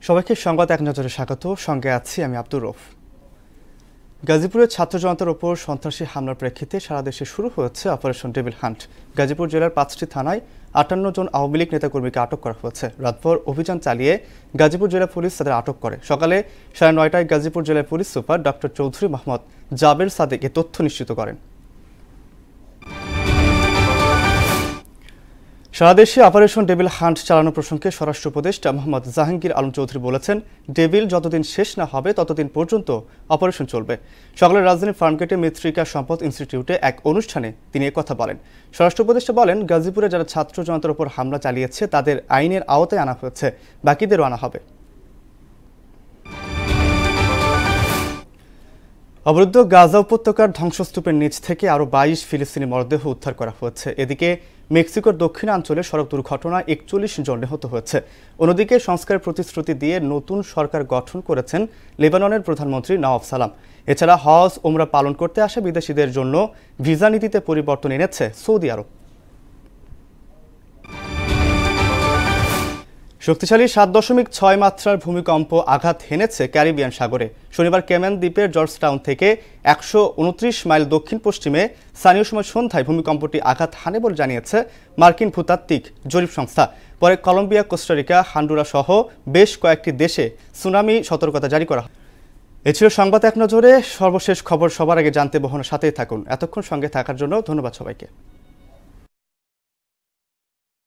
সবাইকে সংবাদ এক নজরে স্বাগত। সঙ্গে আছি আমি আব্দুর রউফ। গাজীপুরের ছাত্র জনতার ওপর সন্ত্রাসী হামলার প্রেক্ষিতে সারা দেশে শুরু হয়েছে অপারেশন ডেভিল হান্ট। গাজীপুর জেলার ৫টি থানায় ৫৮ জন আওয়ামী লীগ নেতাকর্মীকে আটক করা হয়েছে। রাতভর অভিযান চালিয়ে গাজীপুর জেলা পুলিশ তাদের আটক করে। সকালে ৯:৩০টায় গাজীপুর জেলার police super doctor Chowdhury Mohammad Jaber Sadek এ তথ্য নিশ্চিত করেন। সারা দেশে অপারেশন ডেভিল হান্ট চালানো প্রসঙ্গে স্বরাষ্ট্র উপদেষ্টা মোহাম্মদ জাহাঙ্গীর আলম চৌধুরী বলেছেন, ডেভিল যতদিন শেষ না হবে ততদিন পর্যন্ত অপারেশন চলবে। সকালে রাজধানীর ফার্মগেটে মৃত্তিকা সম্পদ ইনস্টিটিউটে এক অনুষ্ঠানে তিনি একথা বলেন। স্বরাষ্ট্র উপদেষ্টা বলেন, গাজীপুরে যারা ছাত্র জনতার উপর হামলা চালিয়েছে তাদের আইনের আওতায় আনা হয়েছে, বাকিদেরও আনা হবে। অবরুদ্ধ গাজা উপত্যকার ধ্বংসস্তূপের নিচ থেকে আরও ২২ ফিলিস্তিনি মরদেহ উদ্ধার করা হয়েছে। এদিকে মেক্সিকোর দক্ষিণাঞ্চলে সড়ক দুর্ঘটনায় ৪১ জন নিহত হয়েছে। অন্যদিকে সংস্কারের প্রতিশ্রুতি দিয়ে নতুন সরকার গঠন করেছেন লেবাননের প্রধানমন্ত্রী নওয়াফ সালাম। এছাড়া হজ ওমরা পালন করতে আসা বিদেশিদের জন্য ভিসা নীতিতে পরিবর্তন এনেছে সৌদি আরব। শক্তিশালী ৭.৬ মাত্রার ভূমিকম্প আঘাত হেনেছে ক্যারিবিয়ান সাগরে। শনিবার ক্যামেন দ্বীপের জর্জটাউন থেকে ১২৯ মাইল দক্ষিণ পশ্চিমে স্থানীয় সময় সন্ধ্যায় ভূমিকম্পটি আঘাত হানে বলে জানিয়েছে মার্কিন ভূতাত্ত্বিক জরিপ সংস্থা। পরে কলম্বিয়া, কোস্টারিকা, হন্ডুরা সহ বেশ কয়েকটি দেশে সুনামি সতর্কতা জারি করা হয়। এ ছিল সংবাদ এক নজরে। সর্বশেষ খবর সবার আগে জানতে বহনের সাথেই থাকুন। এতক্ষণ সঙ্গে থাকার জন্য ধন্যবাদ সবাইকে।